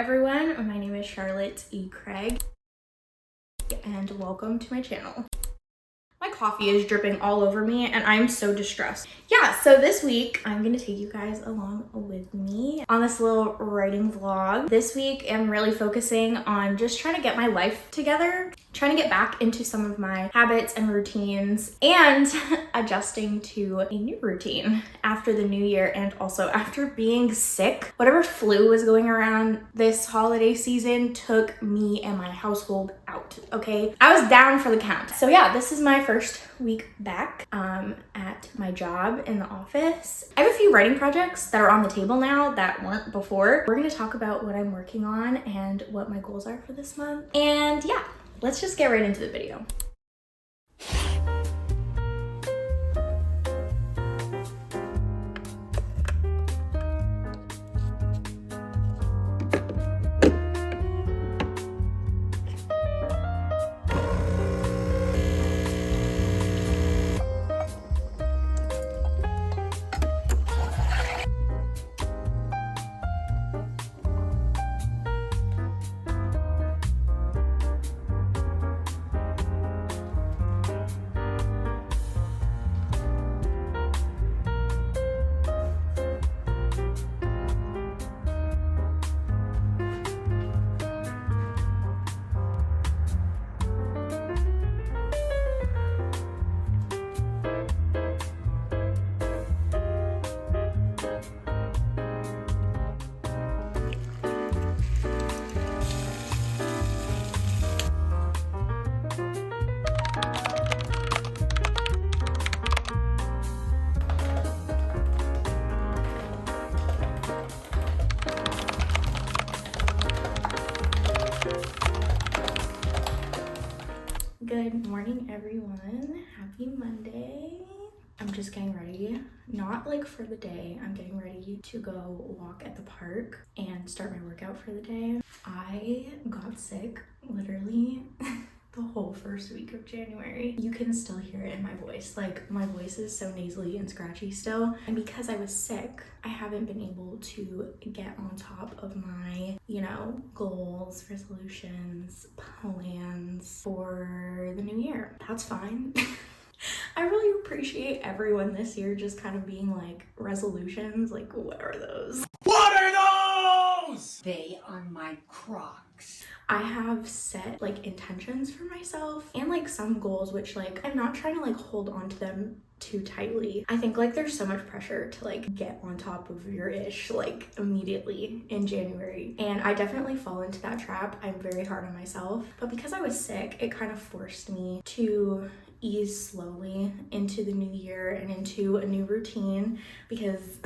everyone, my name is Charlotte E. Craig and welcome to my channel. My coffee is dripping all over me and I'm so distressed. Yeah, so this week I'm gonna take you guys along with me on this little writing vlog. This week I'm really focusing on just trying to get my life together, trying to get back into some of my habits and routines and adjusting to a new routine after the new year and also after being sick. Whatever flu was going around this holiday season took me and my household out, okay? I was down for the count. So yeah, this is my first week back at my job in the office. I have a few writing projects that are on the table now that weren't before. We're gonna talk about what I'm working on and what my goals are for this month. And yeah, let's just get right into the video. Good morning, everyone. Happy Monday. I'm just getting ready, not like for the day. I'm getting ready to go walk at the park and start my workout for the day. I got sick literally the whole first week of January. You can still hear it in my voice. Like, my voice is so nasally and scratchy still. And because I was sick, I haven't been able to get on top of my, goals, resolutions, plans for the new year. That's fine. I really appreciate everyone this year just kind of being like, resolutions, like, what are those? What are those? They are my Crocs. I have set like intentions for myself and like some goals, which like I'm not trying to like hold on to them too tightly. I think like there's so much pressure to like get on top of your ish like immediately in January, and I definitely fall into that trap. I'm very hard on myself, but because I was sick, it kind of forced me to ease slowly into the new year and into a new routine, because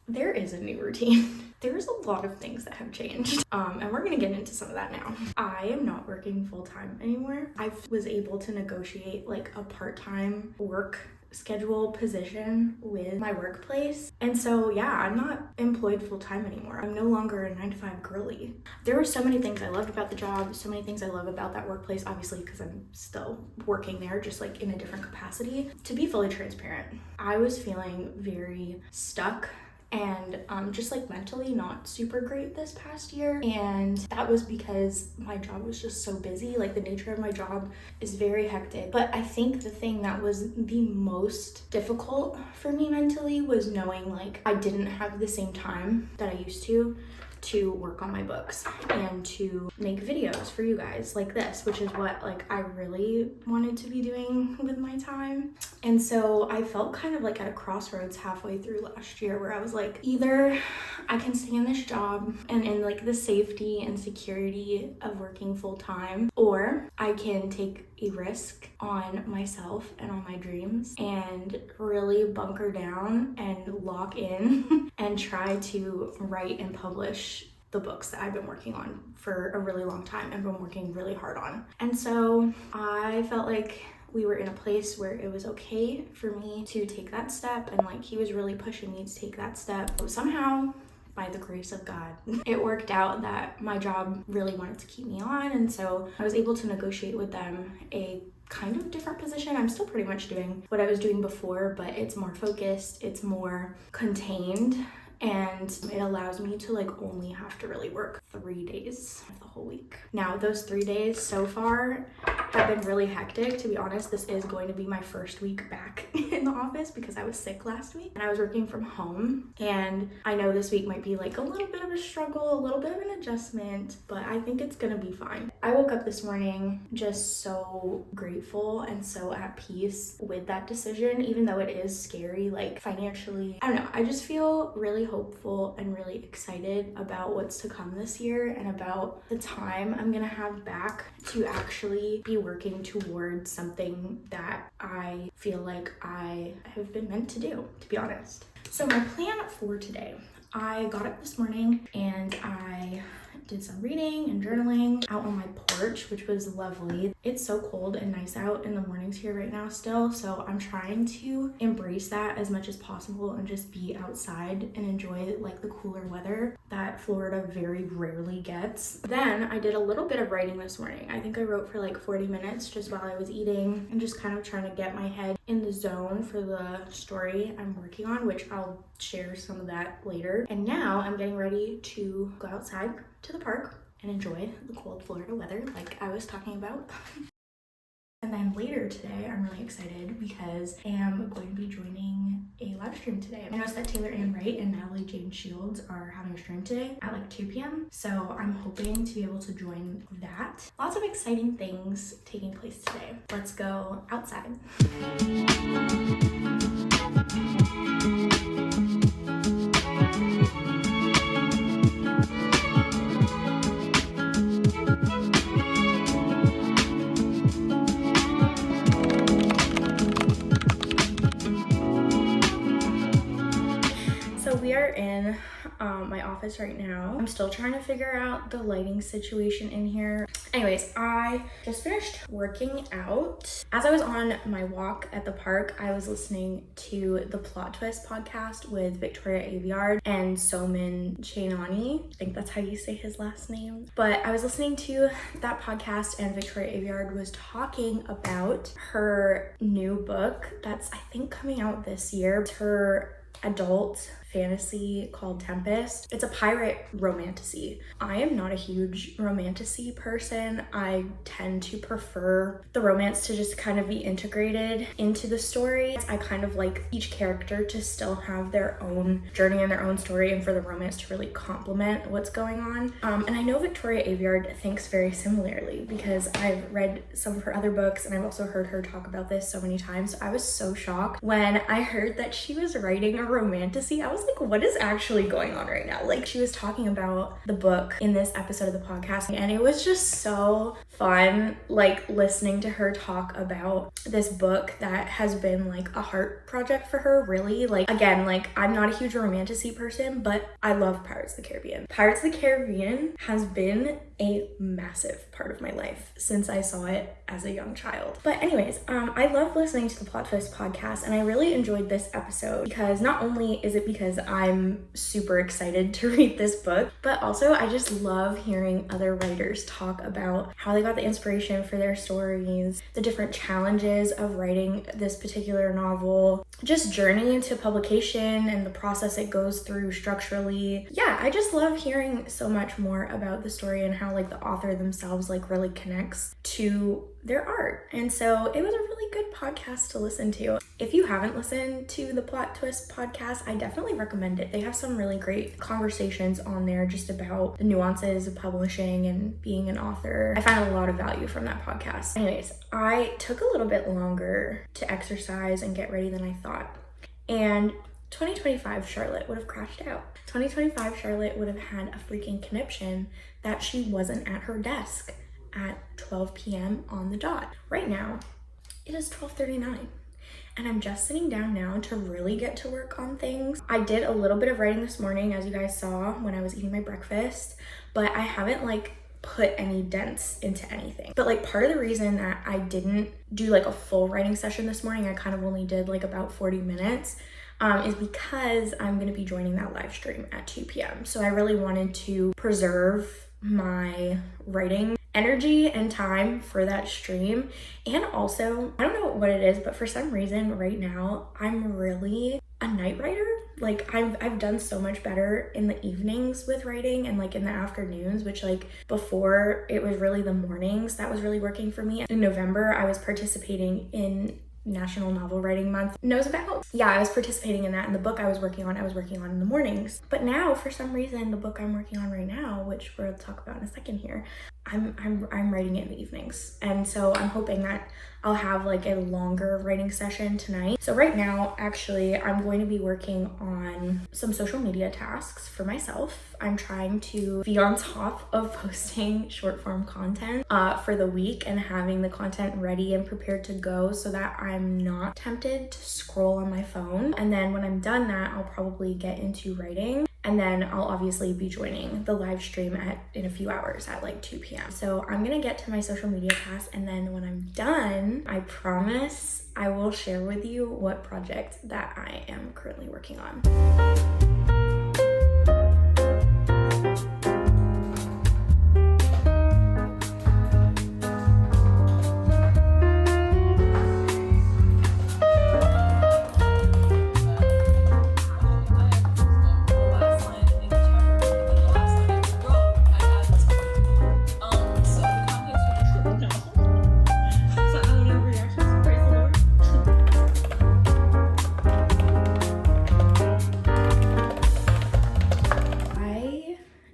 there is a new routine. There's a lot of things that have changed, and we're gonna get into some of that now. I am not working full-time anymore. I was able to negotiate like a part-time work schedule position with my workplace, and so yeah, I'm not employed full-time anymore. I'm no longer a 9-to-5 girly. There were so many things I loved about the job, so many things I love about that workplace, obviously because I'm still working there, just like in a different capacity. To be fully transparent, I was feeling very stuck and just like mentally not super great this past year, and that was because my job was just so busy. Like, the nature of my job is very hectic, but I think the thing that was the most difficult for me mentally was knowing like I didn't have the same time that I used to work on my books and to make videos for you guys like this, which is what like I really wanted to be doing with my time. And so I felt kind of like at a crossroads halfway through last year where I was like, either I can stay in this job and in like the safety and security of working full time, or I can take a risk on myself and on my dreams and really bunker down and lock in and try to write and publish the books that I've been working on for a really long time and been working really hard on. And so I felt like we were in a place where it was okay for me to take that step, and like he was really pushing me to take that step. But somehow, by the grace of God, it worked out that my job really wanted to keep me on, and so I was able to negotiate with them a kind of different position. I'm still pretty much doing what I was doing before, but it's more focused, it's more contained, and it allows me to like only have to really work 3 days of the whole week. Now those 3 days so far have been really hectic. To be honest, this is going to be my first week back in the office because I was sick last week and I was working from home, and I know this week might be like a little bit of a struggle, a little bit of an adjustment, but I think it's gonna be fine. I woke up this morning just so grateful and so at peace with that decision, even though it is scary, like financially. I don't know, I just feel really hopeful and really excited about what's to come this year and about the time I'm gonna have back to actually be working towards something that I feel like I have been meant to do, to be honest. So my plan for today, I got up this morning and I did some reading and journaling out on my porch, which was lovely. It's so cold and nice out in the mornings here right now still, so I'm trying to embrace that as much as possible and just be outside and enjoy like the cooler weather that Florida very rarely gets. Then I did a little bit of writing this morning. I think I wrote for like 40 minutes just while I was eating and just kind of trying to get my head in the zone for the story I'm working on, which I'll share some of that later. And now I'm getting ready to go outside to the park and enjoy the cold Florida weather like I was talking about. And then later today, I'm really excited because I am going to be joining a live stream today. I noticed that Taylor Ann Wright and Natalie Jane Shields are having a stream today at like 2 p.m. So I'm hoping to be able to join that. Lots of exciting things taking place today. Let's go outside. We are in my office right now. I'm still trying to figure out the lighting situation in here. Anyways, I just finished working out. As I was on my walk at the park, I was listening to the Plot Twist podcast with Victoria Aveyard and Soman Chainani. I think that's how you say his last name. But I was listening to that podcast and Victoria Aveyard was talking about her new book that's I think coming out this year. It's her adult fantasy called Tempest. It's a pirate romantasy. I am not a huge romantasy person. I tend to prefer the romance to just kind of be integrated into the story. I kind of like each character to still have their own journey and their own story and for the romance to really complement what's going on. And I know Victoria Aveyard thinks very similarly because I've read some of her other books and I've also heard her talk about this so many times. So I was so shocked when I heard that she was writing a romantasy. I was like, what is actually going on right now? Like, she was talking about the book in this episode of the podcast and it was just so fun, like listening to her talk about this book that has been like a heart project for her, really. Like, again, like I'm not a huge romantasy person, but I love Pirates of the Caribbean. Pirates of the Caribbean has been a massive part of my life since I saw it as a young child. But anyways, I love listening to the Plot Twist podcast and I really enjoyed this episode because not only is it because I'm super excited to read this book, but also I just love hearing other writers talk about how they got the inspiration for their stories, the different challenges of writing this particular novel, just journey to publication and the process it goes through structurally. Yeah, I just love hearing so much more about the story and how like the author themselves like really connects to their art. And so it was a really good podcast to listen to. If you haven't listened to the Plot Twist podcast, I definitely recommend it. They have some really great conversations on there just about the nuances of publishing and being an author. I found a lot of value from that podcast. Anyways, I took a little bit longer to exercise and get ready than I thought. And 2025 Charlotte would have crashed out. 2025 Charlotte would have had a freaking conniption that she wasn't at her desk at 12 p.m. on the dot. Right now, it is 12:39. And I'm just sitting down now to really get to work on things. I did a little bit of writing this morning, as you guys saw when I was eating my breakfast, but I haven't like put any dents into anything. But like part of the reason that I didn't do like a full writing session this morning, I kind of only did like about 40 minutes, is because I'm gonna be joining that live stream at 2 p.m. So I really wanted to preserve my writing energy and time for that stream. And also, I don't know what it is, but for some reason right now, I'm really a night writer. Like I've done so much better in the evenings with writing and like in the afternoons, which like before it was really the mornings that was really working for me. In November, I was participating in National Novel Writing Month. Knows about? Yeah, I was participating in that, and the book I was working on in the mornings. But now, for some reason, the book I'm working on right now, which we'll talk about in a second here, I'm writing it in the evenings. And so I'm hoping that I'll have like a longer writing session tonight. So right now, actually, I'm going to be working on some social media tasks for myself. I'm trying to be on top of posting short form content for the week and having the content ready and prepared to go so that I'm not tempted to scroll on my phone. And then when I'm done that, I'll probably get into writing. And then I'll obviously be joining the live stream in a few hours at like 2 p.m. So I'm gonna get to my social media tasks, and then when I'm done, I promise I will share with you what project that I am currently working on.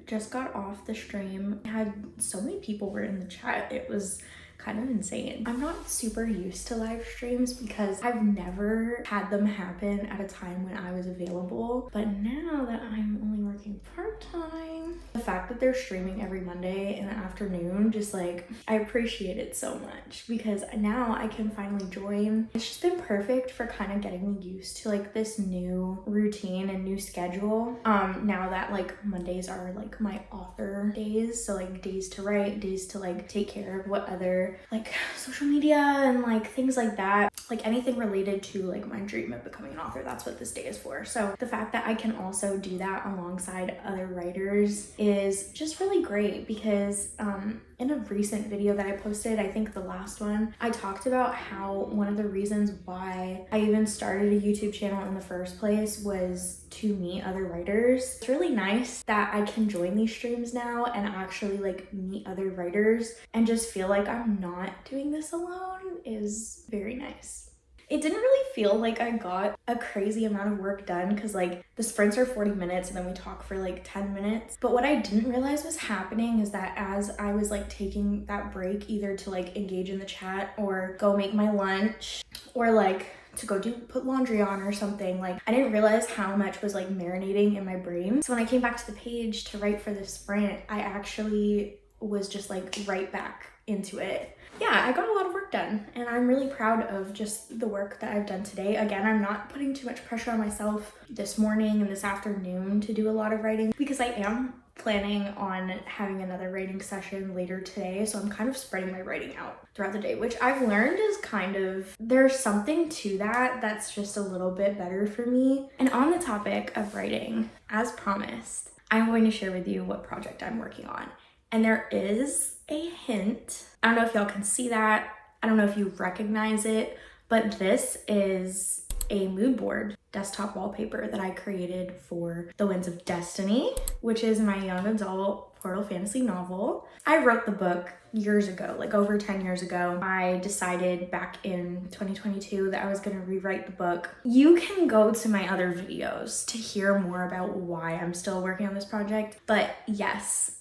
Just got off the stream. I had so many people were in the chat. It was kind of insane. I'm not super used to live streams because I've never had them happen at a time when I was available. But now that I'm only working part-time, the fact that they're streaming every Monday in the afternoon, just like, I appreciate it so much because now I can finally join. It's just been perfect for kind of getting me used to like this new routine and new schedule. Now that like Mondays are like my author days, so like days to write, days to like take care of what other like social media and like things like that, like anything related to like my dream of becoming an author, that's what this day is for. So the fact that I can also do that alongside other writers is just really great because in a recent video that I posted, I think the last one, I talked about how one of the reasons why I even started a YouTube channel in the first place was to meet other writers. It's really nice that I can join these streams now and actually like meet other writers and just feel like I'm not doing this alone is very nice. It didn't really feel like I got a crazy amount of work done because like the sprints are 40 minutes and then we talk for like 10 minutes. But what I didn't realize was happening is that as I was like taking that break either to like engage in the chat or go make my lunch or like to go put laundry on or something, like I didn't realize how much was like marinating in my brain. So when I came back to the page to write for this sprint, I actually was just like right back into it. Yeah, I got a lot of work done and I'm really proud of just the work that I've done today. Again, I'm not putting too much pressure on myself this morning and this afternoon to do a lot of writing because I am planning on having another writing session later today. So I'm kind of spreading my writing out throughout the day, which I've learned is kind of, there's something to that that's just a little bit better for me. And on the topic of writing, as promised, I'm going to share with you what project I'm working on. And there is a hint. I don't know if y'all can see that. I don't know if you recognize it, but this is a mood board desktop wallpaper that I created for The Winds of Destiny, which is my young adult portal fantasy novel. I wrote the book years ago, like over 10 years ago. I decided back in 2022 that I was gonna rewrite the book. You can go to my other videos to hear more about why I'm still working on this project, but yes,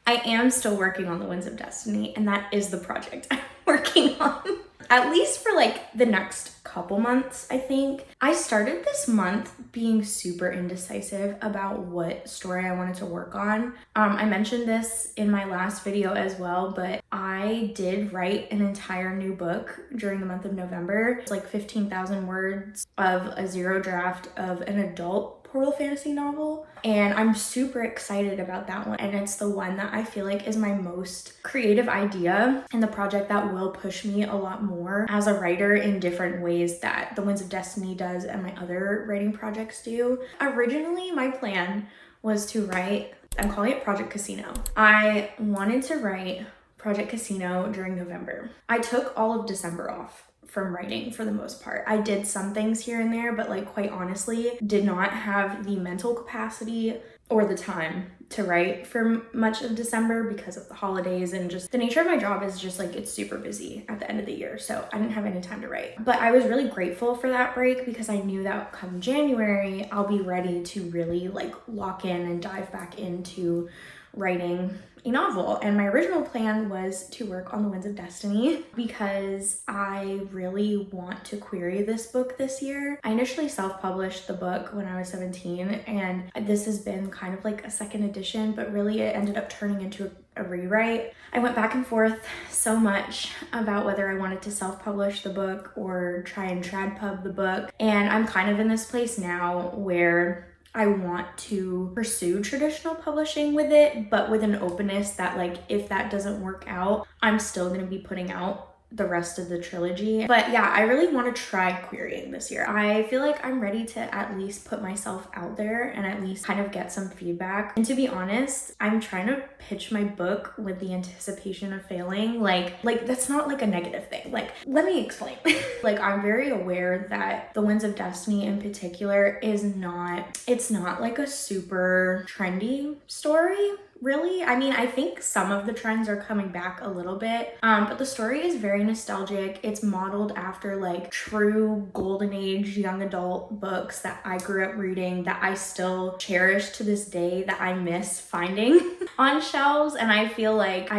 I am still working on The Winds of Destiny, and that is the project I'm working on. At least for like the next couple months, I think. I started this month being super indecisive about what story I wanted to work on. I mentioned this in my last video as well, but I did write an entire new book during the month of November. It's like 15,000 words of a zero draft of an adult portal fantasy novel, and I'm super excited about that one. And it's the one that I feel like is my most creative idea and the project that will push me a lot more as a writer in different ways that The Winds of Destiny does and my other writing projects do. Originally, my plan was to write, I'm calling it Project Casino. I wanted to write Project Casino during November. I took all of December off from writing for the most part. I did some things here and there, but like quite honestly, did not have the mental capacity or the time to write for much of December because of the holidays, and just the nature of my job is just like it's super busy at the end of the year, so I didn't have any time to write. But I was really grateful for that break because I knew that come January I'll be ready to really like lock in and dive back into writing a novel. And my original plan was to work on The Winds of Destiny because I really want to query this book this year. I initially self-published the book when I was 17, and this has been kind of like a second edition, but really it ended up turning into a rewrite. I went back and forth so much about whether I wanted to self-publish the book or try and trad-pub the book, and I'm kind of in this place now where I want to pursue traditional publishing with it, but with an openness that like if that doesn't work out, I'm still going to be putting out the rest of the trilogy. But yeah, I really want to try querying this year. I feel like I'm ready to at least put myself out there and at least kind of get some feedback. And to be honest, I'm trying to pitch my book with the anticipation of failing. Like that's not like a negative thing. Like, let me explain. Like, I'm very aware that The Winds of Destiny in particular it's not like a super trendy story. Really? I mean, I think some of the trends are coming back a little bit, but the story is very nostalgic. It's modeled after like true golden age young adult books that I grew up reading, that I still cherish to this day, that I miss finding on shelves. And I feel like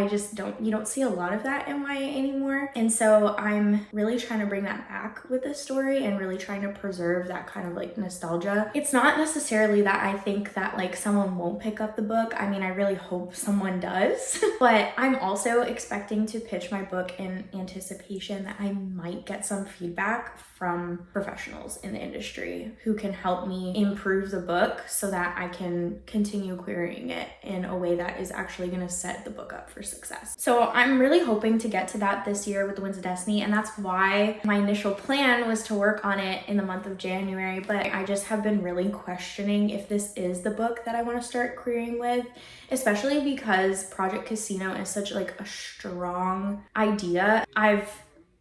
you don't see a lot of that in YA anymore. And so I'm really trying to bring that back with this story and really trying to preserve that kind of like nostalgia. It's not necessarily that I think that like someone won't pick up the book. I mean, I really hope someone does, but I'm also expecting to pitch my book in anticipation that I might get some feedback from professionals in the industry who can help me improve the book so that I can continue querying it in a way that is actually going to set the book up for success. So I'm really hoping to get to that this year with The Winds of Destiny, and that's why my initial plan was to work on it in the month of January, but I just have been really questioning if this is the book that I want to start querying with, especially because Project Casino is such like a strong idea. I've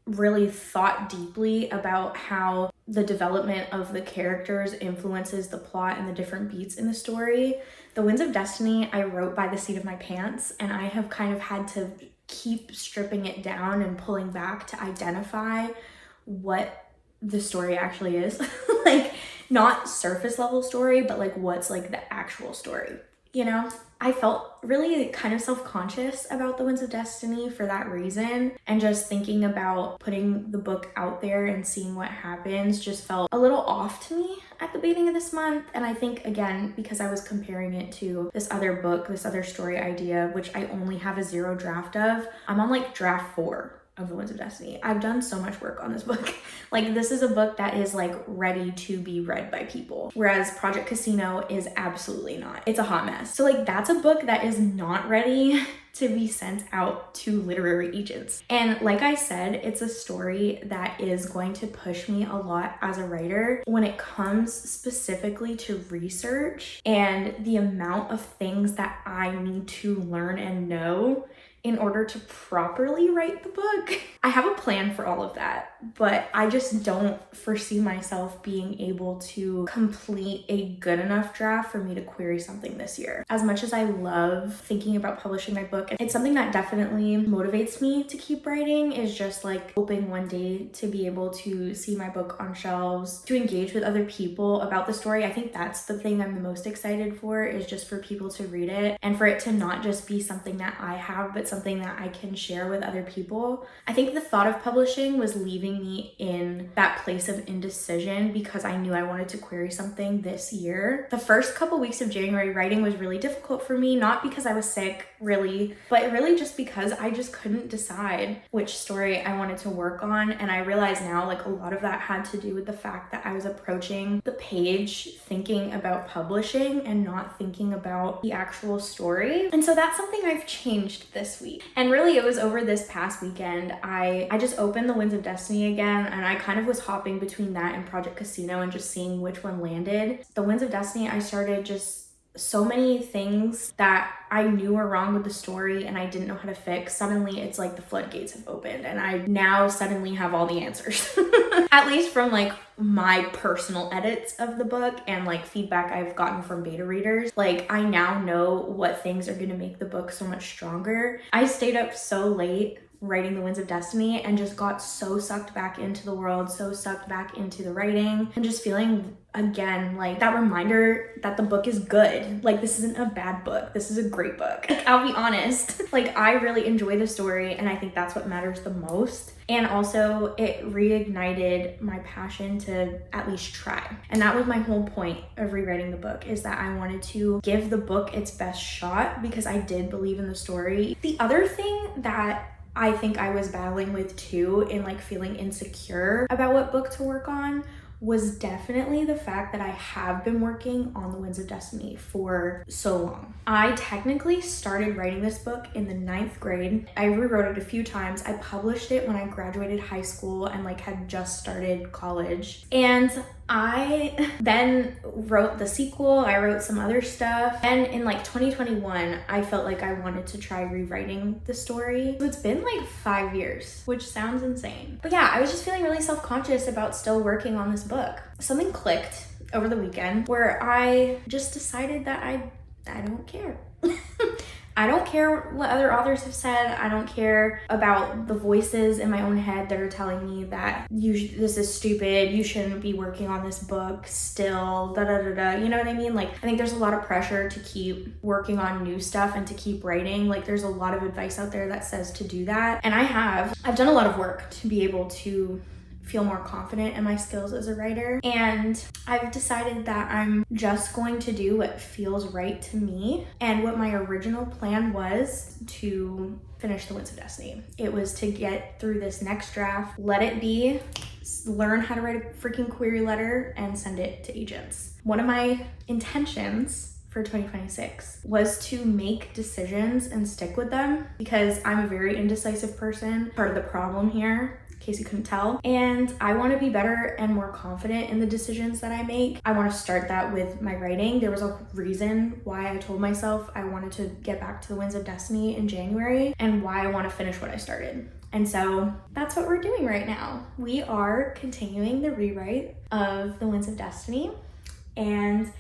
really thought deeply about how the development of the characters influences the plot and the different beats in the story. The Winds of Destiny I wrote by the seat of my pants, and I have kind of had to keep stripping it down and pulling back to identify what the story actually is. Like, not surface level story, but like what's like the actual story, you know? I felt really kind of self-conscious about The Winds of Destiny for that reason, and just thinking about putting the book out there and seeing what happens just felt a little off to me at the beginning of this month. And I think, again, because I was comparing it to this other book, this other story idea, which I only have a 0 draft of, I'm on like draft 4 of The Winds of Destiny. I've done so much work on this book. Like, this is a book that is like ready to be read by people, whereas Project Casino is absolutely not. It's a hot mess. So like, that's a book that is not ready to be sent out to literary agents. And like I said, it's a story that is going to push me a lot as a writer when it comes specifically to research and the amount of things that I need to learn and know in order to properly write the book. I have a plan for all of that, but I just don't foresee myself being able to complete a good enough draft for me to query something this year. As much as I love thinking about publishing my book, it's something that definitely motivates me to keep writing, is just like hoping one day to be able to see my book on shelves, to engage with other people about the story. I think that's the thing I'm the most excited for, is just for people to read it and for it to not just be something that I have, but something that I can share with other people. I think the thought of publishing was leaving me in that place of indecision because I knew I wanted to query something this year. The first couple weeks of January writing was really difficult for me, not because I was sick really, but really just because I just couldn't decide which story I wanted to work on. And I realize now like a lot of that had to do with the fact that I was approaching the page thinking about publishing and not thinking about the actual story. And so that's something I've changed this week. And really it was over this past weekend, I just opened The Winds of Destiny again, and I kind of was hopping between that and Project Casino and just seeing which one landed. The Winds of Destiny, I started just so many things that I knew were wrong with the story and I didn't know how to fix. Suddenly it's like the floodgates have opened and I now suddenly have all the answers. At least from like my personal edits of the book and like feedback I've gotten from beta readers. Like I now know what things are going to make the book so much stronger. I stayed up so late writing The Winds of Destiny and just got so sucked back into the world, so sucked back into the writing, and just feeling again like that reminder that the book is good. Like this isn't a bad book, this is a great book. Like I'll be honest, like I really enjoy the story and I think that's what matters the most. And also it reignited my passion to at least try. And that was my whole point of rewriting the book, is that I wanted to give the book its best shot because I did believe in the story. The other thing that I think I was battling with too, in like feeling insecure about what book to work on, was definitely the fact that I have been working on The Winds of Destiny for so long. I technically started writing this book in the 9th grade. I rewrote it a few times. I published it when I graduated high school and like had just started college. And I then wrote the sequel, I wrote some other stuff. And in like 2021, I felt like I wanted to try rewriting the story. So it's been like 5 years, which sounds insane. But yeah, I was just feeling really self-conscious about still working on this book. Something clicked over the weekend where I just decided that I don't care. I don't care what other authors have said. I don't care about the voices in my own head that are telling me that this is stupid, you shouldn't be working on this book still, you know what I mean? Like, I think there's a lot of pressure to keep working on new stuff and to keep writing. Like, there's a lot of advice out there that says to do that. And I've done a lot of work to be able to feel more confident in my skills as a writer. And I've decided that I'm just going to do what feels right to me. And what my original plan was to finish The Winds of Destiny. It was to get through this next draft, let it be, learn how to write a freaking query letter and send it to agents. One of my intentions for 2026 was to make decisions and stick with them because I'm a very indecisive person. Part of the problem here, in case you couldn't tell. And I want to be better and more confident in the decisions that I make. I want to start that with my writing. There was a reason why I told myself I wanted to get back to The Winds of Destiny in January and why I want to finish what I started. And so that's what we're doing right now. We are continuing the rewrite of The Winds of Destiny, and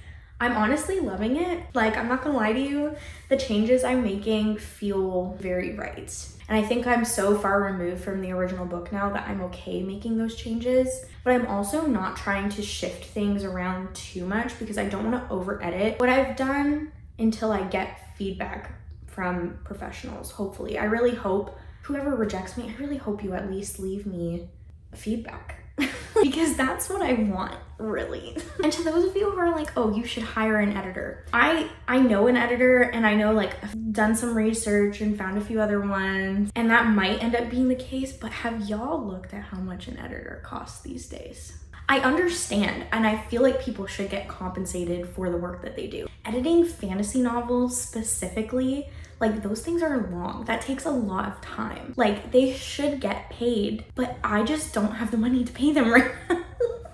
I'm honestly loving it. Like, I'm not gonna lie to you, the changes I'm making feel very right. And I think I'm so far removed from the original book now that I'm okay making those changes. But I'm also not trying to shift things around too much because I don't want to over edit what I've done until I get feedback from professionals, hopefully. I really hope, whoever rejects me, I really hope you at least leave me feedback. Because that's what I want, really. And to those of you who are like, oh, you should hire an editor. I know an editor, and I know, like, I've done some research and found a few other ones, and that might end up being the case, but have y'all looked at how much an editor costs these days? I understand, and I feel like people should get compensated for the work that they do. Editing fantasy novels specifically, like, those things are long. That takes a lot of time. Like, they should get paid, but I just don't have the money to pay them right now.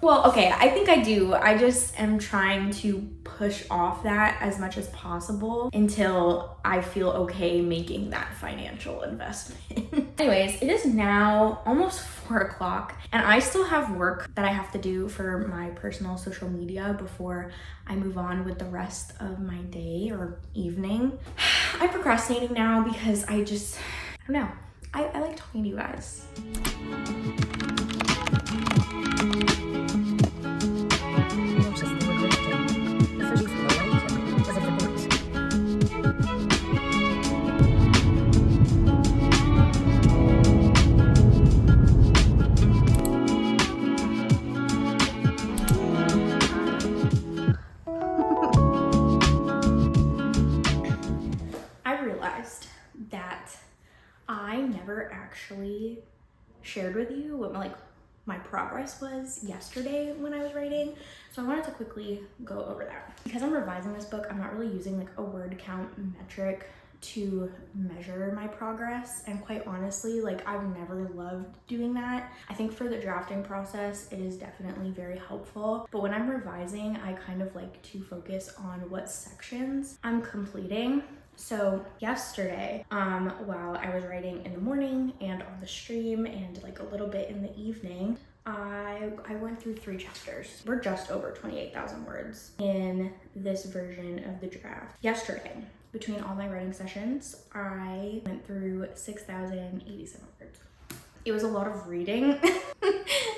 Well, okay, I think I do. I just am trying to push off that as much as possible until I feel okay making that financial investment. Anyways, it is now almost 4 o'clock and I still have work that I have to do for my personal social media before I move on with the rest of my day or evening. I'm procrastinating now because I don't know. I like talking to you guys. That I never actually shared with you what my progress was yesterday when I was writing. So I wanted to quickly go over that. Because I'm revising this book, I'm not really using like a word count metric to measure my progress, and quite honestly, like, I've never loved doing that. I think for the drafting process it is definitely very helpful, but when I'm revising I kind of like to focus on what sections I'm completing. So yesterday, while I was writing in the morning and on the stream and like a little bit in the evening, I went through 3 chapters. We're just over 28,000 words in this version of the draft. Yesterday, between all my writing sessions, I went through 6,087 words. It was a lot of reading.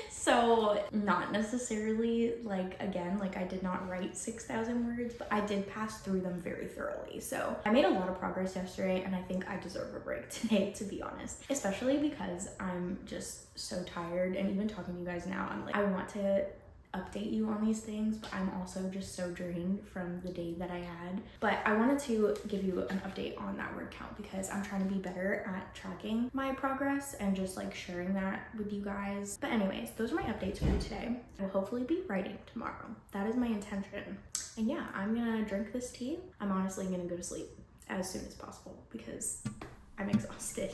So not necessarily, like, again, like I did not write 6,000 words, but I did pass through them very thoroughly. So I made a lot of progress yesterday, and I think I deserve a break today, to be honest, especially because I'm just so tired. And even talking to you guys now, I'm like, I want to update you on these things, but I'm also just so drained from the day that I had. But I wanted to give you an update on that word count because I'm trying to be better at tracking my progress and just like sharing that with you guys. But anyways, those are my updates for you today. I will hopefully be writing tomorrow. That is my intention. And yeah, I'm gonna drink this tea. I'm honestly gonna go to sleep as soon as possible because I'm exhausted.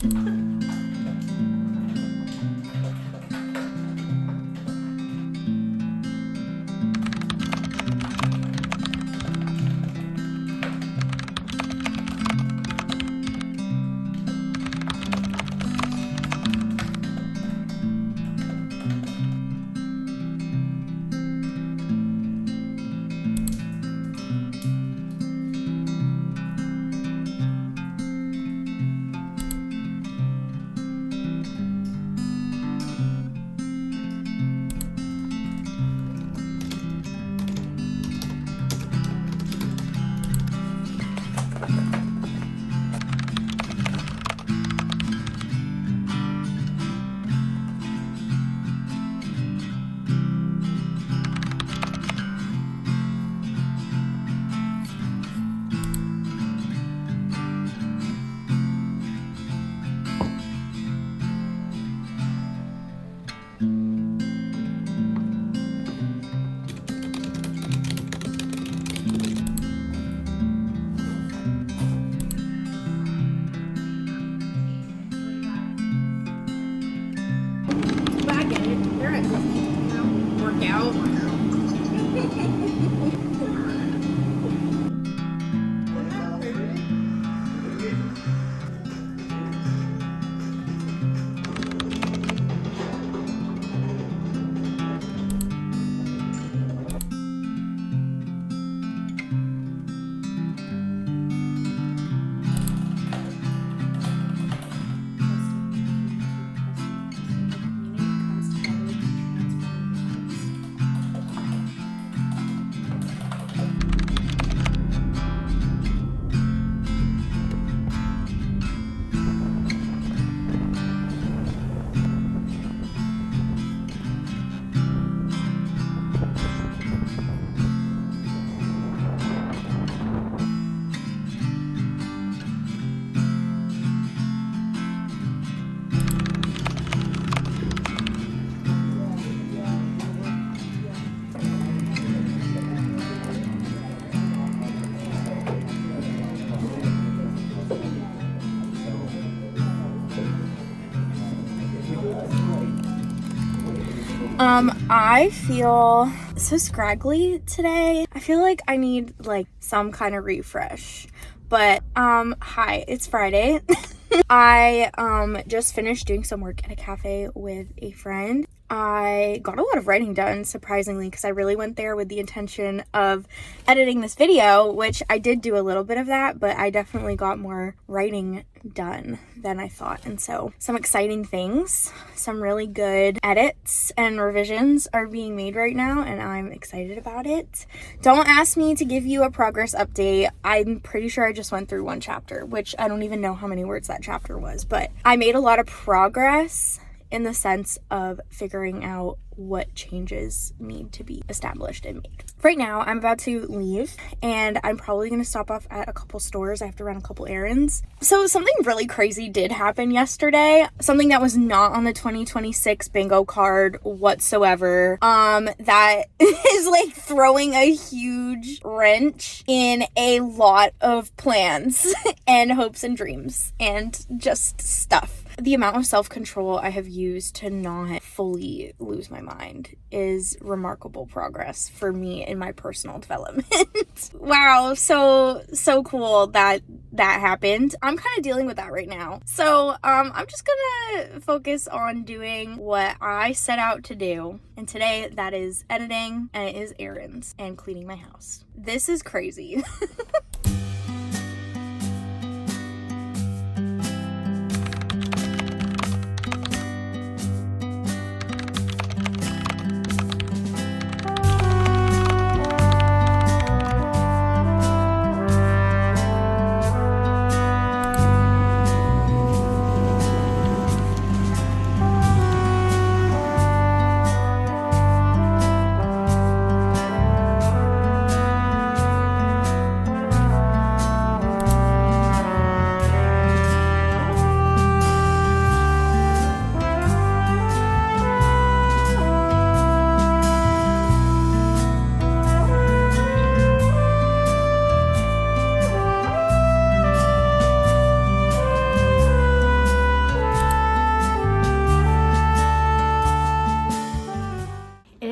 I feel so scraggly today. I feel like I need like some kind of refresh. But hi, it's Friday. I just finished doing some work at a cafe with a friend. I got a lot of writing done, surprisingly, because I really went there with the intention of editing this video, which I did do a little bit of that, but I definitely got more writing done than I thought. And so some exciting things, some really good edits and revisions are being made right now, and I'm excited about it. Don't ask me to give you a progress update. I'm pretty sure I just went through 1 chapter, which I don't even know how many words that chapter was, but I made a lot of progress in the sense of figuring out what changes need to be established and made. Right now, I'm about to leave and I'm probably going to stop off at a couple stores. I have to run a couple errands. So something really crazy did happen yesterday. Something that was not on the 2026 bingo card whatsoever. That is like throwing a huge wrench in a lot of plans and hopes and dreams and just stuff. The amount of self-control I have used to not fully lose my mind is remarkable progress for me in my personal development. Wow, so cool that happened. I'm kind of dealing with that right now. So I'm just gonna focus on doing what I set out to do. And today that is editing, and it is errands and cleaning my house. This is crazy.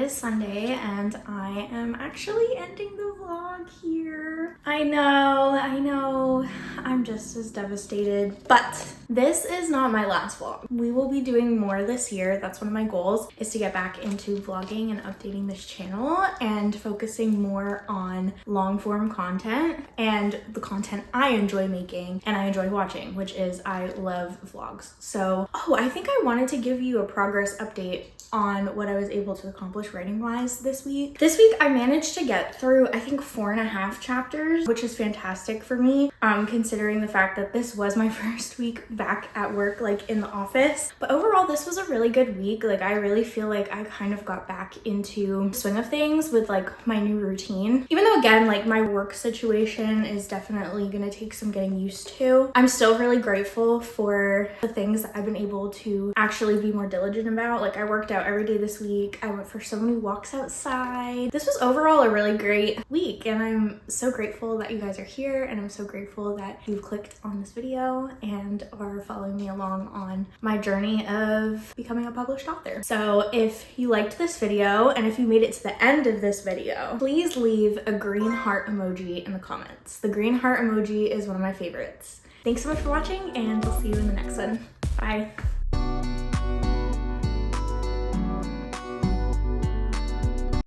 Sunday and I am actually ending the vlog here. I know, I'm just as devastated, but this is not my last vlog. We will be doing more this year. That's one of my goals, is to get back into vlogging and updating this channel and focusing more on long form content and the content I enjoy making and I enjoy watching, which is I love vlogs. So, I think I wanted to give you a progress update on what I was able to accomplish writing-wise this week. This week I managed to get through, I think, 4.5 chapters, which is fantastic for me, considering the fact that this was my first week back at work, like in the office. But overall, this was a really good week. Like, I really feel like I kind of got back into the swing of things with like my new routine. Even though, again, like my work situation is definitely gonna take some getting used to, I'm still really grateful for the things that I've been able to actually be more diligent about. Like, I worked out every day this week. I went for so many walks outside. This was overall a really great week, and I'm so grateful that you guys are here, and I'm so grateful that you've clicked on this video and are following me along on my journey of becoming a published author. So if you liked this video and if you made it to the end of this video, please leave a green heart emoji in the comments. The green heart emoji is one of my favorites. Thanks so much for watching, and I'll see you in the next one. Bye.